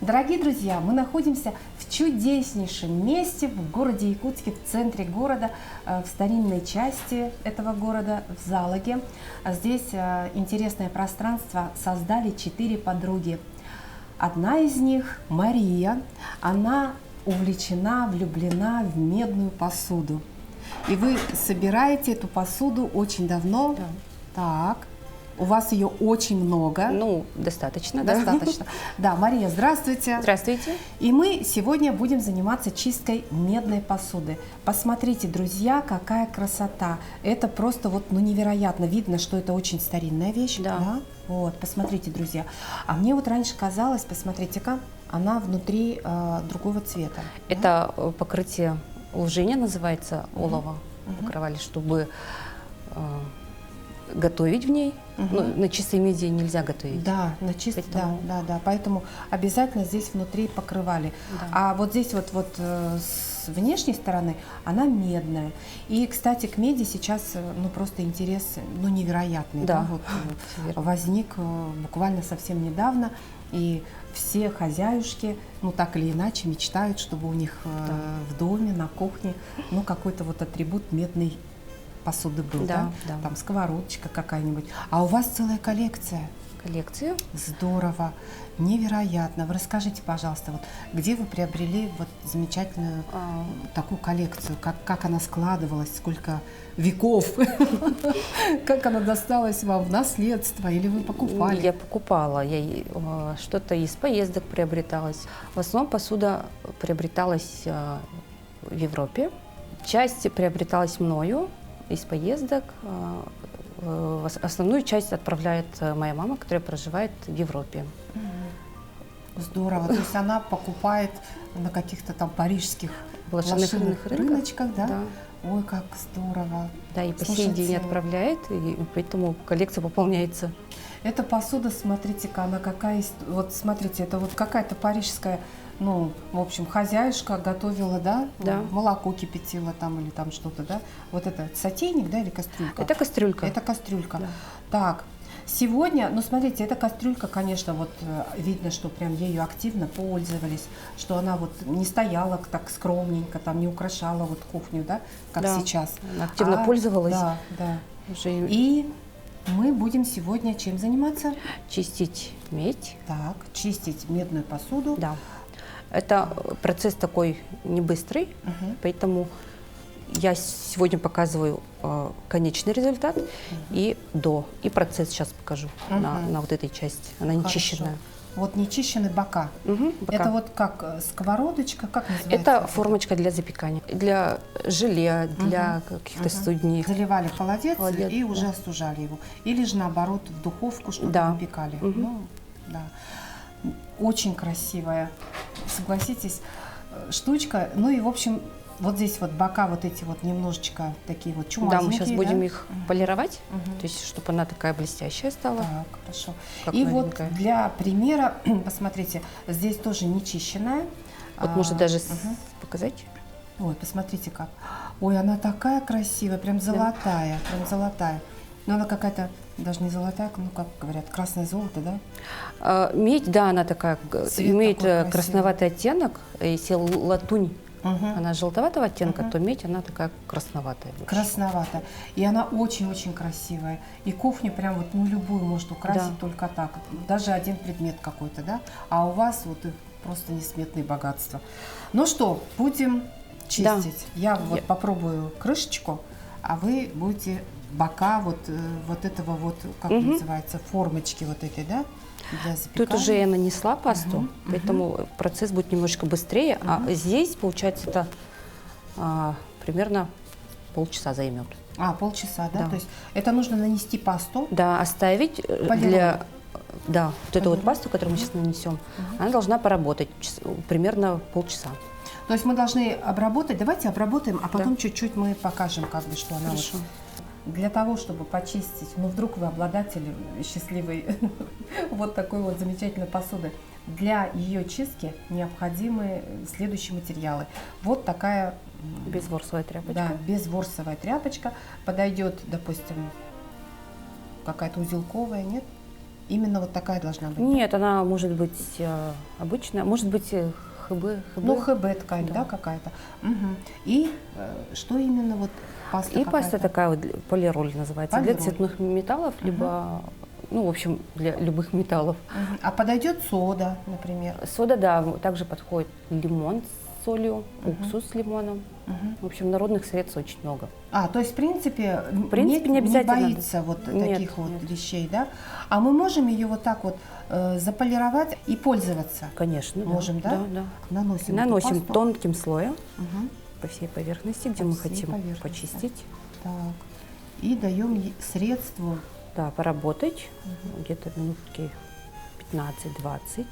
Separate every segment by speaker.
Speaker 1: Дорогие друзья, мы находимся в чудеснейшем месте в городе Якутске, в центре города, в старинной части этого города, в Залоге. Здесь интересное пространство создали 4 подруги. Одна из них, Мария, она увлечена, влюблена в медную посуду. И вы собираете эту посуду очень давно.
Speaker 2: Да.
Speaker 1: Так. У вас ее очень много.
Speaker 2: Ну, достаточно,
Speaker 1: Достаточно. Да, Мария, здравствуйте.
Speaker 2: Здравствуйте.
Speaker 1: И мы сегодня будем заниматься чисткой медной посуды. Посмотрите, друзья, какая красота. Это просто вот, ну, невероятно. Видно, что это очень старинная вещь.
Speaker 2: Да.
Speaker 1: Вот, посмотрите, друзья. А мне вот раньше казалось, посмотрите-ка, она внутри другого цвета.
Speaker 2: Это покрытие лужиня называется, олово покрывали, чтобы готовить в ней. Ну, на чистой меди нельзя готовить.
Speaker 1: Да, на чистой,
Speaker 2: Поэтому-
Speaker 1: да. Поэтому обязательно здесь внутри покрывали.
Speaker 2: Да.
Speaker 1: А вот здесь вот с внешней стороны она медная. И, кстати, к меди сейчас ну просто интерес ну невероятный.
Speaker 2: Да,
Speaker 1: Вот,
Speaker 2: всё верно.
Speaker 1: возник буквально совсем недавно. И все хозяюшки, ну так или иначе, мечтают, чтобы у них в доме, на кухне, ну какой-то вот атрибут медной посуды был, да?
Speaker 2: Да.
Speaker 1: Там сковородочка какая-нибудь. А у вас целая коллекция.
Speaker 2: Коллекцию.
Speaker 1: Здорово, невероятно. Вы расскажите, пожалуйста, вот где вы приобрели вот замечательную такую коллекцию? Как она складывалась, сколько веков? Как она досталась вам в наследство или вы покупали?
Speaker 2: Я покупала, что-то из поездок приобреталось. В основном посуда приобреталась в Европе. Часть приобреталась мною из поездок. Основную часть отправляет моя мама, которая проживает в Европе.
Speaker 1: Здорово. То есть она покупает на каких-то там парижских
Speaker 2: Блошиных
Speaker 1: рыночках, да?
Speaker 2: Да.
Speaker 1: Ой, как здорово.
Speaker 2: Да, и по сей день
Speaker 1: Слушайте,
Speaker 2: отправляет, и поэтому коллекция пополняется.
Speaker 1: эта посуда, смотрите-ка, она какая... Вот смотрите, это вот какая-то парижская, ну, в общем, хозяюшка готовила, да?
Speaker 2: Да.
Speaker 1: Молоко кипятила там или там что-то, да? Вот это сотейник, да, или кастрюлька?
Speaker 2: Это кастрюлька.
Speaker 1: Это кастрюлька.
Speaker 2: Да.
Speaker 1: Так, сегодня, ну, смотрите, эта кастрюлька, конечно, вот видно, что прям ею активно пользовались, что она вот не стояла так скромненько, там не украшала вот кухню, да, как
Speaker 2: Да,
Speaker 1: сейчас.
Speaker 2: она активно пользовалась.
Speaker 1: Да.
Speaker 2: Уже
Speaker 1: И мы будем сегодня чем заниматься?
Speaker 2: чистить медь.
Speaker 1: Так, чистить медную посуду.
Speaker 2: Да. Это процесс такой не быстрый, поэтому я сегодня показываю конечный результат и до. И процесс сейчас покажу на вот этой части. Она не
Speaker 1: Хорошо.
Speaker 2: чищенная.
Speaker 1: Вот не чищены бока.
Speaker 2: Бока.
Speaker 1: Это вот как сковородочка, как называется?
Speaker 2: Это
Speaker 1: вот
Speaker 2: формочка для запекания, для желе, для каких-то студней.
Speaker 1: Заливали в холодец,
Speaker 2: Холодец,
Speaker 1: и уже
Speaker 2: да.
Speaker 1: остужали его. Или же наоборот в духовку, чтобы
Speaker 2: Да.
Speaker 1: выпекали. Ну, да. Очень красивая, согласитесь, штучка. Ну и в общем, вот здесь вот бока вот эти вот немножечко такие вот чумазенькие.
Speaker 2: Да, мы сейчас будем
Speaker 1: да?
Speaker 2: их полировать, то есть чтобы она такая блестящая стала.
Speaker 1: Так, хорошо.
Speaker 2: Как
Speaker 1: И
Speaker 2: новенькая.
Speaker 1: вот для примера, посмотрите, здесь тоже не чищенная.
Speaker 2: Вот можно даже показать.
Speaker 1: Ой, посмотрите как. Ой, она такая красивая, прям золотая, прям золотая. Но она какая-то, даже не золотая, ну как говорят, красное золото, да?
Speaker 2: Медь, да, она такая,
Speaker 1: Цвет
Speaker 2: имеет
Speaker 1: такой красивый.
Speaker 2: красноватый оттенок. Если латунь, она желтоватого оттенка, то медь, она такая красноватая. больше.
Speaker 1: Красноватая. И она очень-очень красивая. И кухню прям вот, ну, любую может украсить
Speaker 2: Да.
Speaker 1: только так. Даже один предмет какой-то, да? А у вас вот их просто несметные богатства. Ну что, будем чистить. Я вот попробую крышечку, а вы будете бока вот этого вот, как называется, формочки вот этой, да? Для запекания.
Speaker 2: Тут уже я нанесла пасту, поэтому процесс будет немножко быстрее. А здесь, получается, это примерно полчаса займет.
Speaker 1: Полчаса, да?
Speaker 2: Да.
Speaker 1: То есть это нужно нанести пасту.
Speaker 2: Да, оставить для... Да, вот эту вот пасту, которую мы сейчас нанесем, она должна поработать примерно полчаса.
Speaker 1: То есть мы должны обработать, давайте обработаем, а потом чуть-чуть мы покажем, как бы, что она
Speaker 2: Хорошо.
Speaker 1: вот. Для того, чтобы почистить, ну вдруг вы обладатель счастливой вот такой вот замечательной посуды, для ее чистки необходимы следующие материалы. Вот такая
Speaker 2: Безворсовая тряпочка.
Speaker 1: да, безворсовая тряпочка, подойдет, допустим, какая-то узелковая, нет? Именно вот такая должна быть?
Speaker 2: Нет, она может быть обычная, может быть ХБ.
Speaker 1: Ну, ХБ ткань, да,
Speaker 2: Да.
Speaker 1: какая-то. Мгм. И что именно вот паста
Speaker 2: И
Speaker 1: какая-то?
Speaker 2: паста такая вот, полироль называется,
Speaker 1: Полироль.
Speaker 2: для цветных металлов, либо, ну, в общем, для любых металлов.
Speaker 1: Мгм. А подойдет сода, например?
Speaker 2: Сода, да, также подходит лимон с солью, уксус с лимоном.
Speaker 1: Мгм.
Speaker 2: В общем, народных средств очень много.
Speaker 1: То есть, в принципе,
Speaker 2: принципе, не обязательно
Speaker 1: боится вот
Speaker 2: Нет,
Speaker 1: таких вот
Speaker 2: нет.
Speaker 1: вещей, да? А мы можем ее вот так вот заполировать и пользоваться?
Speaker 2: Конечно,
Speaker 1: Можем, да?
Speaker 2: Да.
Speaker 1: Наносим эту
Speaker 2: Наносим
Speaker 1: пасту.
Speaker 2: тонким слоем
Speaker 1: Мгм.
Speaker 2: по всей поверхности, где
Speaker 1: По
Speaker 2: мы
Speaker 1: всей
Speaker 2: хотим
Speaker 1: поверхности.
Speaker 2: почистить.
Speaker 1: Так. И даем средству.
Speaker 2: Да, поработать где-то минутки 15-20.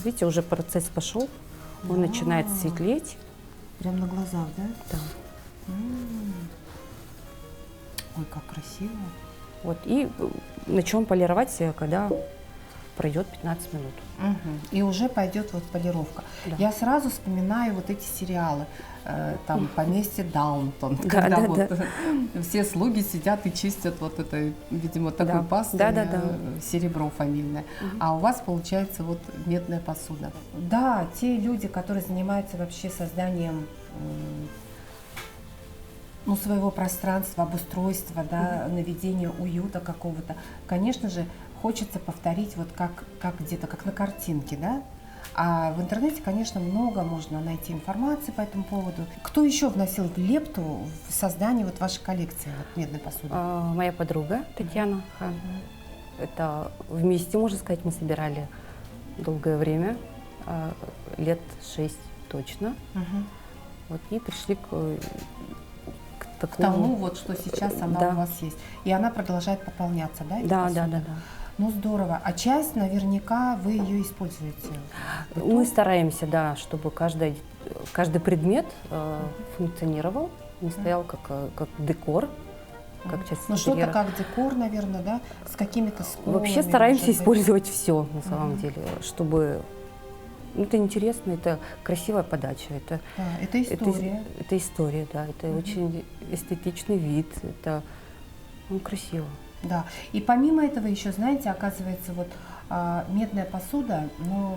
Speaker 2: Видите, уже процесс пошел, он начинает светлеть.
Speaker 1: Прям на глазах, да?
Speaker 2: Да.
Speaker 1: Ой, как красиво.
Speaker 2: Вот, и начнем полировать, когда пройдет 15 минут.
Speaker 1: Мгм. И уже пойдет вот полировка.
Speaker 2: Да.
Speaker 1: Я сразу вспоминаю вот эти сериалы, там «Поместье Даунтон»,
Speaker 2: Да,
Speaker 1: когда
Speaker 2: да,
Speaker 1: вот
Speaker 2: да.
Speaker 1: все слуги сидят и чистят вот это, видимо, такой
Speaker 2: Да.
Speaker 1: пастой,
Speaker 2: Да, да, да.
Speaker 1: серебро фамильное. А у вас получается вот медная посуда. Да, те люди, которые занимаются вообще созданием ну, своего пространства, обустройства, да, наведения уюта какого-то, конечно же, хочется повторить вот как где-то, как на картинке, да? А в интернете, конечно, много можно найти информации по этому поводу. Кто еще вносил лепту в создание вот вашей коллекции вот, медной посуды?
Speaker 2: Моя подруга Татьяна Хан. Это вместе, можно сказать, мы собирали долгое время, лет 6 точно.
Speaker 1: Мгм.
Speaker 2: Вот, и пришли к
Speaker 1: К
Speaker 2: такому.
Speaker 1: тому, вот, что сейчас она
Speaker 2: Да.
Speaker 1: у вас есть. И она продолжает пополняться, да? эта
Speaker 2: Да,
Speaker 1: посуда?
Speaker 2: да, да, да.
Speaker 1: Ну, здорово. А часть, наверняка, вы ее используете.
Speaker 2: Мы стараемся, да, чтобы каждый предмет функционировал, не стоял как декор, как часть
Speaker 1: Ну, что-то
Speaker 2: интерьера.
Speaker 1: как декор, наверное, да? С какими-то сколами.
Speaker 2: Вообще стараемся
Speaker 1: может быть.
Speaker 2: использовать все на самом деле, чтобы это интересно, это красивая подача, это
Speaker 1: Да, это история.
Speaker 2: это история, да, это очень эстетичный вид, это красиво.
Speaker 1: Да. И помимо этого еще, знаете, оказывается, вот медная посуда, ну,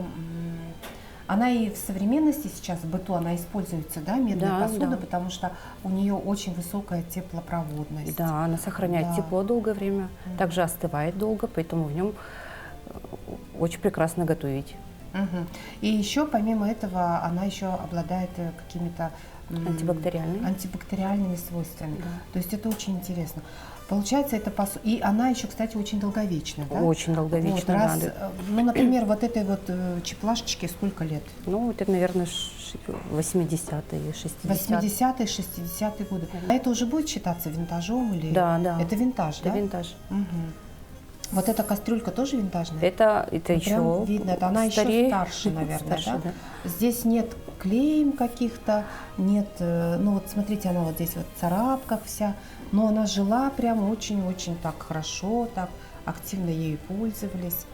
Speaker 1: она и в современности сейчас в быту она используется, да, медная
Speaker 2: Да,
Speaker 1: посуда,
Speaker 2: да.
Speaker 1: потому что у нее очень высокая теплопроводность.
Speaker 2: Да, она сохраняет
Speaker 1: Да.
Speaker 2: тепло долгое время, также остывает долго, поэтому в нем очень прекрасно готовить.
Speaker 1: Мгм. И еще помимо этого она еще обладает какими-то антибактериальными свойствами.
Speaker 2: Да.
Speaker 1: То есть это очень интересно. Получается, это и она еще, кстати, очень долговечна, да?
Speaker 2: Очень долговечно,
Speaker 1: Вот, раз,
Speaker 2: да.
Speaker 1: ну, например, вот этой вот чеплашечке сколько лет?
Speaker 2: Ну, это, наверное, 80-е, 60-е.
Speaker 1: 80-е, 60-е годы. А это уже будет считаться винтажом или?
Speaker 2: Да, да.
Speaker 1: Это винтаж,
Speaker 2: Это
Speaker 1: да?
Speaker 2: винтаж.
Speaker 1: Мгм. Вот эта кастрюлька тоже винтажная?
Speaker 2: Это
Speaker 1: Прям
Speaker 2: еще
Speaker 1: видно, это она еще
Speaker 2: старее.
Speaker 1: старше, наверное,
Speaker 2: Старше,
Speaker 1: да? Здесь нет клеем каких-то, нет, ну вот смотрите, она вот здесь вот в царапках вся, но она жила прям очень-очень так хорошо, так активно ею пользовались.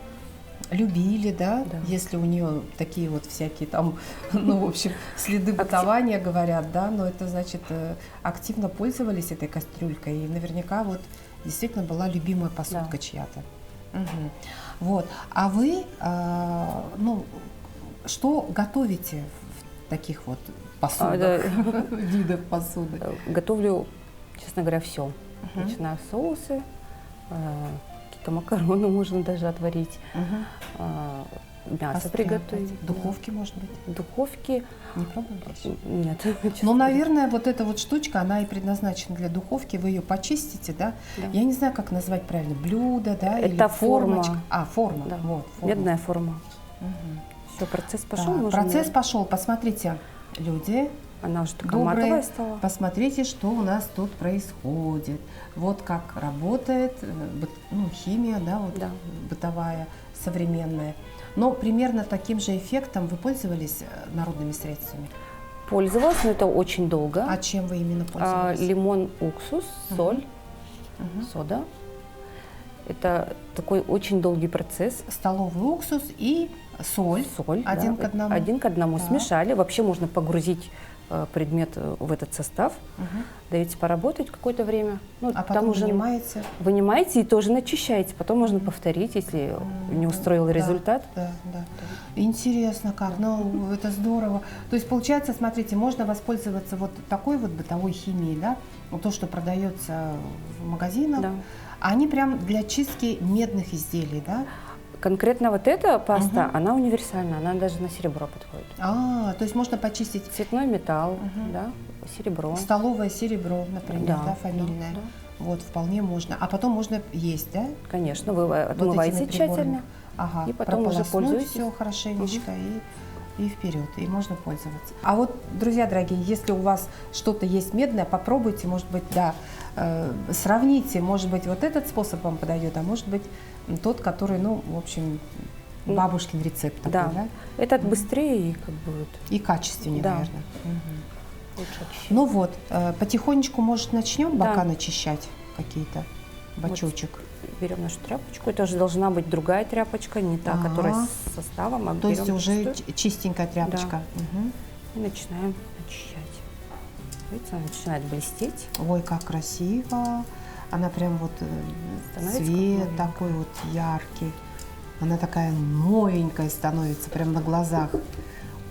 Speaker 1: Любили, да?
Speaker 2: Да.
Speaker 1: Если у нее такие вот всякие там, ну, в общем, следы бытования, говорят, да, но это значит, активно пользовались этой кастрюлькой, и наверняка вот действительно была любимая посудка
Speaker 2: Да.
Speaker 1: чья-то. Мгм. Вот. А вы, ну, что готовите в таких вот посудах, видах посуды?
Speaker 2: Готовлю, честно говоря, все. Начиная с соусы, какие-то макароны можно даже отварить,
Speaker 1: Мгм.
Speaker 2: мясо
Speaker 1: Постряпать.
Speaker 2: приготовить.
Speaker 1: В духовке, может быть?
Speaker 2: В духовке
Speaker 1: Не пробовали еще?
Speaker 2: нет.
Speaker 1: Ну,
Speaker 2: честно.
Speaker 1: наверное, вот эта вот штучка, она и предназначена для духовки. Вы ее почистите, да?
Speaker 2: Да.
Speaker 1: Я не знаю, как назвать правильно. Блюдо, да?
Speaker 2: Это
Speaker 1: или
Speaker 2: форма.
Speaker 1: формочка. Форма.
Speaker 2: Да.
Speaker 1: Вот, форма.
Speaker 2: Медная форма.
Speaker 1: Мгм.
Speaker 2: Все, процесс
Speaker 1: Да,
Speaker 2: пошел. можно
Speaker 1: процесс
Speaker 2: наверное.
Speaker 1: пошел. Посмотрите, люди
Speaker 2: Она уже такая
Speaker 1: добрые,
Speaker 2: матовая стала.
Speaker 1: посмотрите, что у нас тут происходит. Вот как работает ну, химия, да, вот
Speaker 2: Да.
Speaker 1: бытовая, современная. Но примерно таким же эффектом вы пользовались народными средствами.
Speaker 2: Пользовалась, но это очень долго.
Speaker 1: А чем вы именно пользовались?
Speaker 2: Лимон, уксус, соль, сода. Это такой очень долгий процесс.
Speaker 1: Столовый уксус и соль.
Speaker 2: Соль.
Speaker 1: Один
Speaker 2: да,
Speaker 1: к одному.
Speaker 2: Один к одному.
Speaker 1: Так.
Speaker 2: Смешали. Вообще можно погрузить предмет в этот состав, даете поработать какое-то время. Ну,
Speaker 1: А потом
Speaker 2: уже
Speaker 1: вынимаете?
Speaker 2: Вынимаете и тоже начищаете. Потом можно повторить, если не устроил результат.
Speaker 1: Да. Интересно как, ну это здорово. То есть получается, смотрите, можно воспользоваться вот такой вот бытовой химией, да, вот то, что продается в магазинах,
Speaker 2: Да.
Speaker 1: они прям для чистки медных изделий, да?
Speaker 2: Конкретно вот эта паста, она универсальна, она даже на серебро подходит.
Speaker 1: То есть можно почистить
Speaker 2: Цветной металл, да, серебро.
Speaker 1: столовое серебро, например, да, фамильное.
Speaker 2: Да.
Speaker 1: Вот, вполне можно. А потом можно есть, да?
Speaker 2: Конечно, вы
Speaker 1: Вот
Speaker 2: отмываете
Speaker 1: этими приборами.
Speaker 2: тщательно,
Speaker 1: Ага,
Speaker 2: и потом уже пользуетесь.
Speaker 1: все хорошенечко и вперед, и можно пользоваться. А вот, друзья дорогие, если у вас что-то есть медное, попробуйте, может быть, да, сравните, может быть, вот этот способ вам подойдет, а может быть, тот, который, ну, в общем, бабушкин рецепт такой,
Speaker 2: Да.
Speaker 1: да?
Speaker 2: Этот быстрее и как бы вот
Speaker 1: И качественнее,
Speaker 2: Да.
Speaker 1: наверное.
Speaker 2: лучше очищать.
Speaker 1: Ну вот, потихонечку, может, начнем
Speaker 2: Да.
Speaker 1: бока начищать какие-то, бачочек.
Speaker 2: Берем нашу тряпочку. Это уже должна быть другая тряпочка, не та,
Speaker 1: Ага.
Speaker 2: которая с составом. А
Speaker 1: То есть
Speaker 2: берем
Speaker 1: уже
Speaker 2: чистую
Speaker 1: чистенькая тряпочка. Мгм.
Speaker 2: и начинаем очищать. Видите, она начинает блестеть.
Speaker 1: Ой, как красиво. Она прям вот
Speaker 2: Становится как
Speaker 1: цвет
Speaker 2: новенькая.
Speaker 1: такой вот яркий. Она такая новенькая становится, прям на глазах.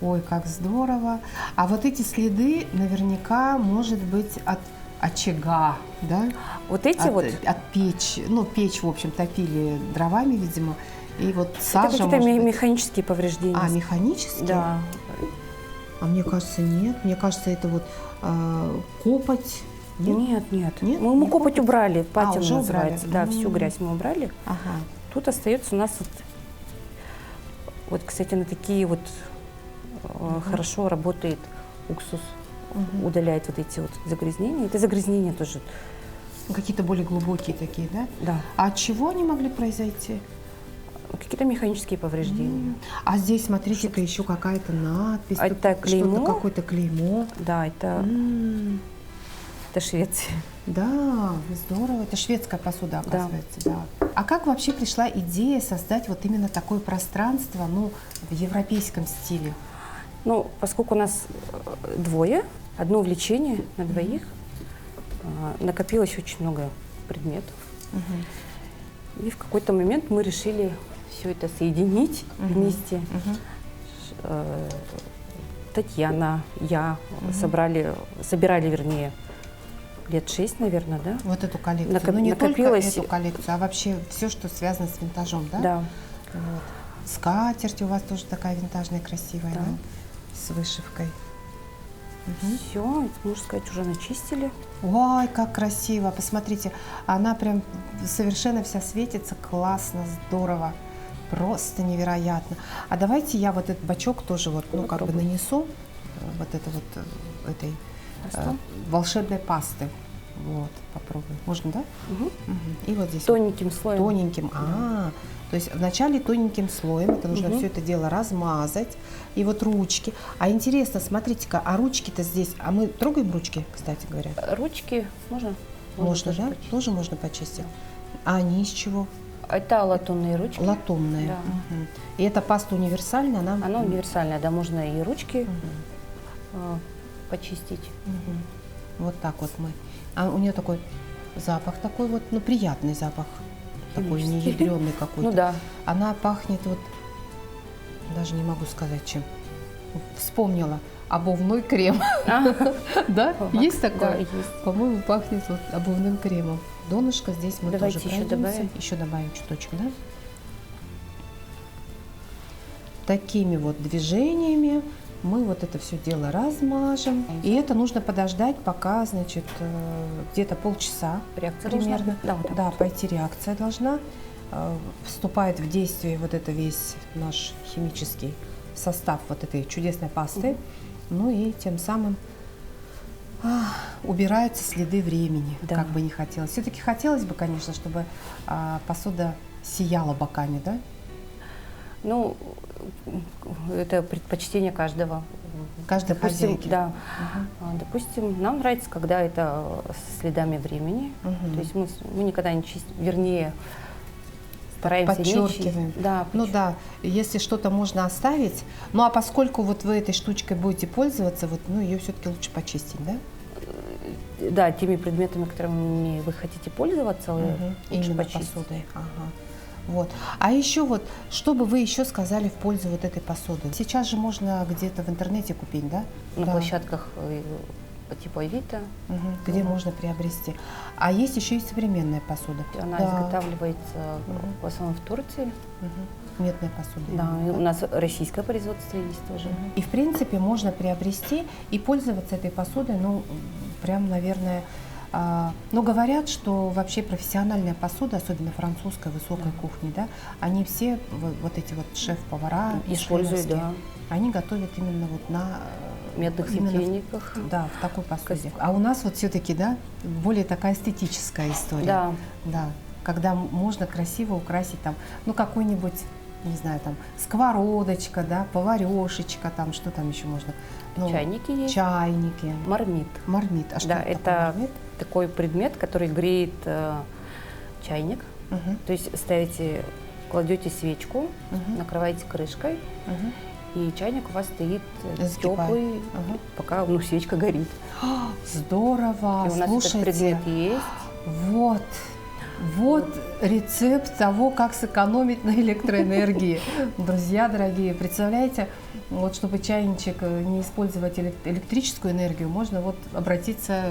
Speaker 1: Ой, как здорово. А вот эти следы наверняка, может быть, от очага, да?
Speaker 2: Вот эти
Speaker 1: От печь. Ну, печь, в общем, топили дровами, видимо. И вот
Speaker 2: это
Speaker 1: сажа,
Speaker 2: какие-то
Speaker 1: может быть.
Speaker 2: механические повреждения.
Speaker 1: Механические?
Speaker 2: Да.
Speaker 1: А мне кажется, нет. Мне кажется, это вот копоть. Нет?
Speaker 2: Нет.
Speaker 1: Нет?
Speaker 2: Мы
Speaker 1: Не
Speaker 2: копоть
Speaker 1: копоть?
Speaker 2: убрали, патина
Speaker 1: уже
Speaker 2: называется.
Speaker 1: убрали?
Speaker 2: Да, всю грязь мы убрали.
Speaker 1: Ага.
Speaker 2: Тут остается у нас вот, кстати, на такие вот хорошо работает уксус, удаляет вот эти вот загрязнения. Это загрязнения тоже.
Speaker 1: Какие-то более глубокие такие, да?
Speaker 2: Да.
Speaker 1: А от чего они могли произойти?
Speaker 2: Какие-то механические повреждения.
Speaker 1: А здесь, смотрите-ка, еще какая-то надпись.
Speaker 2: А
Speaker 1: тут
Speaker 2: это клеймо.
Speaker 1: Что-то, какое-то клеймо.
Speaker 2: Да, это Швеция.
Speaker 1: Да, здорово. Это шведская посуда, оказывается, да. А как вообще пришла идея создать вот именно такое пространство, ну, в европейском стиле?
Speaker 2: Ну, поскольку у нас двое, одно увлечение на двоих, накопилось очень много предметов. И в какой-то момент мы решили все это соединить вместе. Татьяна, я собирали, вернее, лет 6, наверное, да?
Speaker 1: Вот эту коллекцию.
Speaker 2: Накопилось-
Speaker 1: Ну, не только эту коллекцию, а вообще все, что связано с винтажом, да?
Speaker 2: Да.
Speaker 1: Вот. Скатерть у вас тоже такая винтажная, красивая,
Speaker 2: Да.
Speaker 1: да? С вышивкой.
Speaker 2: Все, можно сказать, уже начистили.
Speaker 1: Ой, как красиво! Посмотрите, она прям совершенно вся светится, классно, здорово, просто невероятно. А давайте я вот этот бачок тоже вот, ну, как бы
Speaker 2: Попробуй.
Speaker 1: нанесу, вот это вот этой
Speaker 2: Пасту?
Speaker 1: волшебной пасты. Вот, попробуем. Можно, да?
Speaker 2: Мгм.
Speaker 1: И вот здесь
Speaker 2: Тоненьким слоем.
Speaker 1: тоненьким. То есть вначале тоненьким слоем, это нужно все это дело размазать. И вот ручки. А интересно, смотрите-ка, а ручки-то здесь, а мы трогаем ручки, кстати говоря?
Speaker 2: Ручки можно?
Speaker 1: Можно,
Speaker 2: тоже
Speaker 1: да?
Speaker 2: почистить.
Speaker 1: Тоже можно почистить. А они из чего?
Speaker 2: Это латунные ручки.
Speaker 1: Латунные.
Speaker 2: Да.
Speaker 1: Мгм. И эта паста универсальная, она...
Speaker 2: Она универсальная, да, можно и ручки почистить.
Speaker 1: Мгм. Вот так вот мы. А у нее такой запах такой вот, ну, приятный запах. Такой не
Speaker 2: Химический.
Speaker 1: ядрёный какой-то.
Speaker 2: Ну да.
Speaker 1: Она пахнет вот, даже не могу сказать чем. Вспомнила. Обувной крем. Да? Есть
Speaker 2: Да,
Speaker 1: такое?
Speaker 2: есть.
Speaker 1: По-моему, пахнет вот обувным кремом. Донышко здесь мы
Speaker 2: Давайте
Speaker 1: тоже
Speaker 2: еще
Speaker 1: пройдемся.
Speaker 2: добавим.
Speaker 1: Еще добавим чуточку, да? Такими вот движениями мы вот это все дело размажем. И это нужно подождать, пока, значит, где-то полчаса
Speaker 2: Реакция должна
Speaker 1: примерно.
Speaker 2: быть. Да, вот так
Speaker 1: Да,
Speaker 2: вот.
Speaker 1: пойти реакция должна. Вступает в действие вот это весь наш химический состав вот этой чудесной пасты. Ну и тем самым убираются следы времени,
Speaker 2: Да.
Speaker 1: как бы не хотелось. Все-таки хотелось бы, конечно, чтобы посуда сияла боками, да?
Speaker 2: Ну, это предпочтение каждого.
Speaker 1: Каждой
Speaker 2: Допустим,
Speaker 1: хозяйки.
Speaker 2: да. Допустим, нам нравится, когда это со следами времени.
Speaker 1: Мгм.
Speaker 2: То есть мы никогда не чистим, вернее, Стараемся не
Speaker 1: подчеркиваем.
Speaker 2: чистить. Да,
Speaker 1: Ну да, если что-то можно оставить. Ну а поскольку вот вы этой штучкой будете пользоваться, вот, ну ее все-таки лучше почистить, да?
Speaker 2: Да, теми предметами, которыми вы хотите пользоваться, лучше
Speaker 1: Именно
Speaker 2: почистить.
Speaker 1: посудой. Ага. Вот. А еще вот, что бы вы еще сказали в пользу вот этой посуды? Сейчас же можно где-то в интернете купить, да?
Speaker 2: На
Speaker 1: Да.
Speaker 2: площадках по типу Авито.
Speaker 1: Где можно приобрести. А есть еще и современная посуда.
Speaker 2: Она
Speaker 1: Да.
Speaker 2: изготавливается в основном в Турции.
Speaker 1: Медная посуда.
Speaker 2: Да,
Speaker 1: именно,
Speaker 2: и у нас российское производство есть тоже.
Speaker 1: И в принципе можно приобрести и пользоваться этой посудой, ну, прям, наверное, но говорят, что вообще профессиональная посуда, особенно французской высокой кухни, да, они все, вот эти вот шеф-повара,
Speaker 2: Используют,
Speaker 1: мишленовские,
Speaker 2: да.
Speaker 1: они готовят именно вот на
Speaker 2: Медных
Speaker 1: именно
Speaker 2: светильниках.
Speaker 1: да, в такой посуде. А у нас вот все-таки, да, более такая эстетическая история.
Speaker 2: Да.
Speaker 1: Да, когда можно красиво украсить там, ну, какой-нибудь, не знаю, там, сковородочка, да, поварешечка, там, что там еще можно? Ну,
Speaker 2: Чайники есть.
Speaker 1: Чайники.
Speaker 2: Мармит.
Speaker 1: Мармит. А что
Speaker 2: Да,
Speaker 1: это такое
Speaker 2: это
Speaker 1: мармит?
Speaker 2: такой предмет, который греет чайник.
Speaker 1: Мгм,
Speaker 2: То есть ставите, кладете свечку,
Speaker 1: мгм,
Speaker 2: накрываете крышкой,
Speaker 1: мгм.
Speaker 2: и чайник у вас стоит
Speaker 1: Закипает.
Speaker 2: теплый,
Speaker 1: Ага.
Speaker 2: пока свечка горит.
Speaker 1: Здорово,
Speaker 2: И у нас
Speaker 1: слушайте.
Speaker 2: этот предмет есть.
Speaker 1: Вот, вот рецепт того, как сэкономить на электроэнергии. Друзья дорогие, представляете, вот чтобы чайничек не использовать электрическую энергию, можно вот обратиться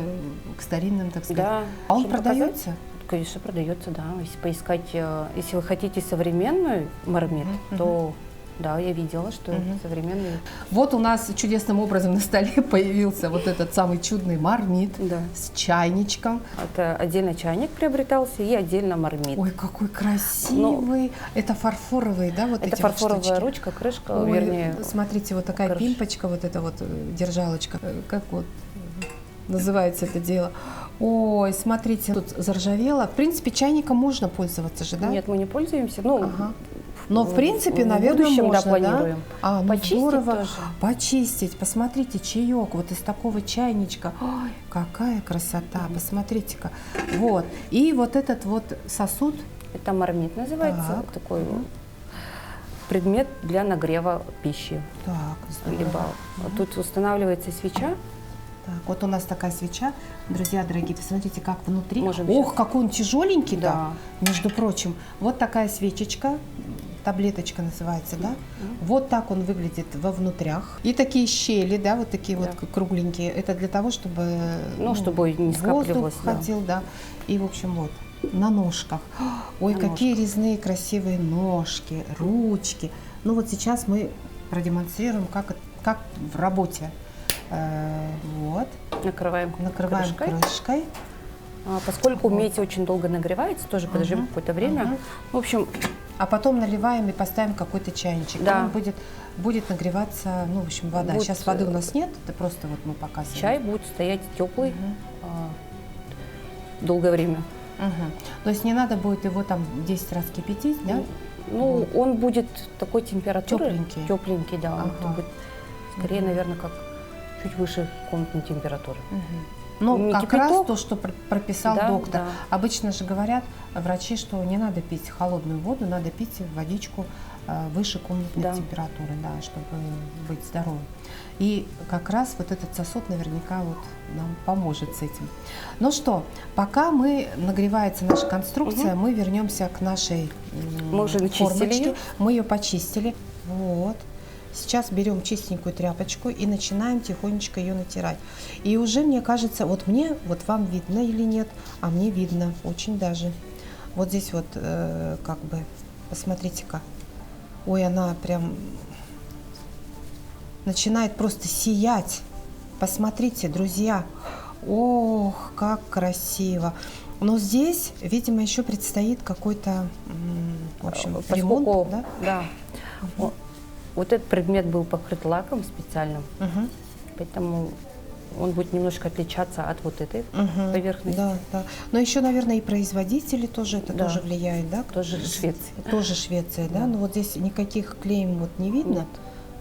Speaker 1: к старинным, так сказать.
Speaker 2: Да.
Speaker 1: А он
Speaker 2: Чтобы
Speaker 1: продается?
Speaker 2: Конечно, продается, да. Если поискать, если вы хотите современную мармит, то да, я видела, что современный.
Speaker 1: Вот у нас чудесным образом на столе появился вот этот самый чудный мармит
Speaker 2: Да.
Speaker 1: с чайничком.
Speaker 2: Это отдельно чайник приобретался и отдельно мармит.
Speaker 1: Ой, какой красивый! Это фарфоровые, да, вот
Speaker 2: Это
Speaker 1: эти вот
Speaker 2: фарфоровая
Speaker 1: штучки?
Speaker 2: ручка, крышка,
Speaker 1: Ой,
Speaker 2: вернее.
Speaker 1: смотрите, вот такая
Speaker 2: крыш.
Speaker 1: пимпочка, вот эта вот держалочка, как вот называется это дело. Ой, смотрите, тут заржавело. В принципе, чайником можно пользоваться же, да?
Speaker 2: Нет, мы не пользуемся. Ну,
Speaker 1: Ага. Но в принципе,
Speaker 2: в
Speaker 1: наверное,
Speaker 2: будущем,
Speaker 1: можно,
Speaker 2: да, планируем.
Speaker 1: А, ну
Speaker 2: Почистить
Speaker 1: здорово.
Speaker 2: тоже.
Speaker 1: Почистить. Посмотрите, чаек вот из такого чайничка. Ой, какая красота. Посмотрите-ка. Вот. И вот этот вот сосуд.
Speaker 2: Это мармит называется,
Speaker 1: Так.
Speaker 2: такой предмет для нагрева пищи.
Speaker 1: Так, здорово.
Speaker 2: Либо тут устанавливается свеча.
Speaker 1: Так, вот у нас такая свеча, друзья дорогие, посмотрите, как внутри.
Speaker 2: Можем
Speaker 1: Ох,
Speaker 2: сейчас.
Speaker 1: какой он тяжеленький, да.
Speaker 2: Да.
Speaker 1: Между прочим, вот такая свечечка, таблеточка называется, да. Вот так он выглядит во внутрях. И такие щели, да, вот такие вот кругленькие. Это для того, чтобы
Speaker 2: чтобы не скапливалось,
Speaker 1: воздух
Speaker 2: да.
Speaker 1: ходил, да. И в общем вот на ножках. Ой,
Speaker 2: На
Speaker 1: какие резные красивые ножки, ручки. Ну вот сейчас мы продемонстрируем, как в работе. Вот.
Speaker 2: Накрываем крышкой.
Speaker 1: Крышкой.
Speaker 2: Поскольку медь очень долго нагревается, тоже подождем какое-то время. В общем,
Speaker 1: А потом наливаем и поставим какой-то чайничек.
Speaker 2: Да.
Speaker 1: Он будет нагреваться, ну, в общем, вода.
Speaker 2: Будет,
Speaker 1: Сейчас воды у нас нет, это просто вот мы показываем.
Speaker 2: чай будет стоять теплый долгое время.
Speaker 1: Мгм. То есть не надо будет его там 10 раз кипятить, да?
Speaker 2: Ну, он будет такой температуры.
Speaker 1: Тепленький.
Speaker 2: Тепленький, да. Он
Speaker 1: Ага.
Speaker 2: будет скорее, наверное, как чуть выше комнатной температуры.
Speaker 1: Ну,
Speaker 2: Не
Speaker 1: как
Speaker 2: кипяток.
Speaker 1: раз то, что прописал
Speaker 2: Да,
Speaker 1: доктор.
Speaker 2: да.
Speaker 1: Обычно же говорят врачи, что не надо пить холодную воду, надо пить водичку выше комнатной
Speaker 2: Да.
Speaker 1: температуры, да, чтобы быть здоровым. И как раз вот этот сосуд наверняка вот нам поможет с этим. Ну что, пока нагревается наша конструкция, мы вернемся к нашей
Speaker 2: Мы уже начистили
Speaker 1: формочке.
Speaker 2: ее.
Speaker 1: Мы ее почистили. Вот. Сейчас берем чистенькую тряпочку и начинаем тихонечко ее натирать. И уже, мне кажется, вот вам видно или нет, а мне видно очень даже. Вот здесь вот, как бы, посмотрите-ка. Ой, она прям начинает просто сиять. Посмотрите, друзья. Ох, как красиво. Но здесь, видимо, еще предстоит какой-то, в общем, ремонт,
Speaker 2: Поскольку,
Speaker 1: да?
Speaker 2: да, вот этот предмет был покрыт лаком специальным,
Speaker 1: Мгм.
Speaker 2: поэтому он будет немножко отличаться от вот этой
Speaker 1: Мгм.
Speaker 2: поверхности.
Speaker 1: Да, да. Но еще, наверное, и производители тоже это
Speaker 2: Да.
Speaker 1: тоже влияет, да?
Speaker 2: Тоже Швеция.
Speaker 1: Тоже Швеция, да? Ну вот здесь никаких клейм вот не видно.
Speaker 2: Нет.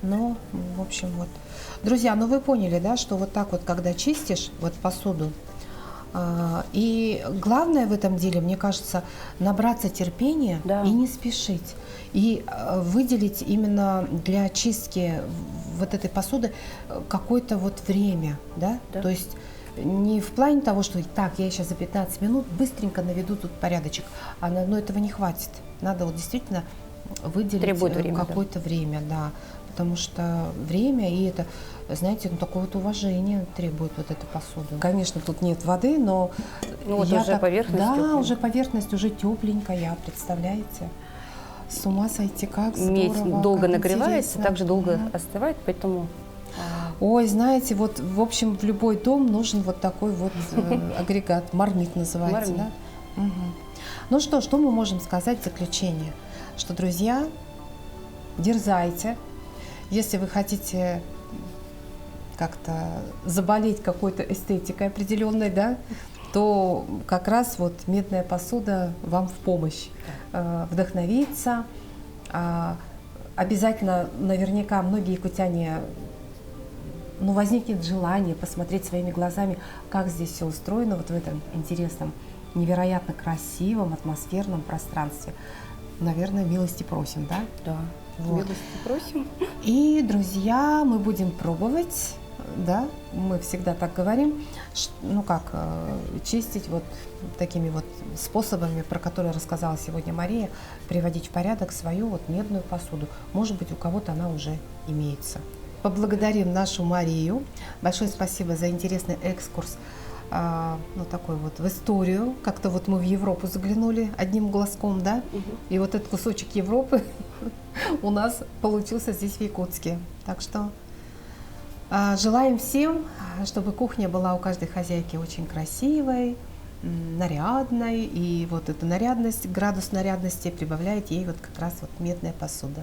Speaker 1: Но, в общем, вот. Друзья, ну вы поняли, да, что вот так вот, когда чистишь вот посуду,
Speaker 3: И главное в этом деле, мне кажется, набраться терпения
Speaker 2: Да.
Speaker 3: и не спешить. И выделить именно для чистки вот этой посуды какое-то вот время, да?
Speaker 2: Да.
Speaker 3: То есть не в плане того, что так, я сейчас за 15 минут быстренько наведу тут порядочек, но этого не хватит. Надо вот действительно выделить
Speaker 2: Требует время,
Speaker 3: какое-то время, да. Потому что время, и это, знаете, такое вот уважение требует вот этой посуды. Конечно, тут нет воды, но
Speaker 2: Ну, вот
Speaker 3: я
Speaker 2: уже поверхность
Speaker 3: Да,
Speaker 2: тепленькая.
Speaker 3: уже поверхность уже тепленькая, представляете? С ума сойти, как
Speaker 2: Медь
Speaker 3: здорово,
Speaker 2: долго
Speaker 3: как
Speaker 2: нагревается,
Speaker 3: интересно.
Speaker 2: также долго
Speaker 3: Мгм.
Speaker 2: остывает, поэтому
Speaker 3: Ой, знаете, вот в общем в любой дом нужен вот такой вот агрегат, мармит называется,
Speaker 2: Мармит.
Speaker 3: да? Мгм. Ну что мы можем сказать в заключение? Что, друзья, дерзайте, если вы хотите как-то заболеть какой-то эстетикой определенной, да, то как раз вот медная посуда вам в помощь. Вдохновиться. Обязательно, наверняка, многие якутяне, возникнет желание посмотреть своими глазами, как здесь все устроено, вот в этом интересном, невероятно красивом, атмосферном пространстве. Наверное, милости просим, да?
Speaker 2: да,
Speaker 3: Вот.
Speaker 2: милости просим.
Speaker 3: И, друзья, мы будем пробовать, да, мы всегда так говорим, чистить вот такими вот способами, про которые рассказала сегодня Мария, приводить в порядок свою вот медную посуду. Может быть, у кого-то она уже имеется. Поблагодарим нашу Марию. Большое спасибо за интересный экскурс, такой вот в историю. Как-то вот мы в Европу заглянули одним глазком, да, и вот этот кусочек Европы у нас получился здесь в Якутске. Так что желаем всем, чтобы кухня была у каждой хозяйки очень красивой, нарядной, и вот эта нарядность, градус нарядности прибавляет ей вот как раз вот медная посуда.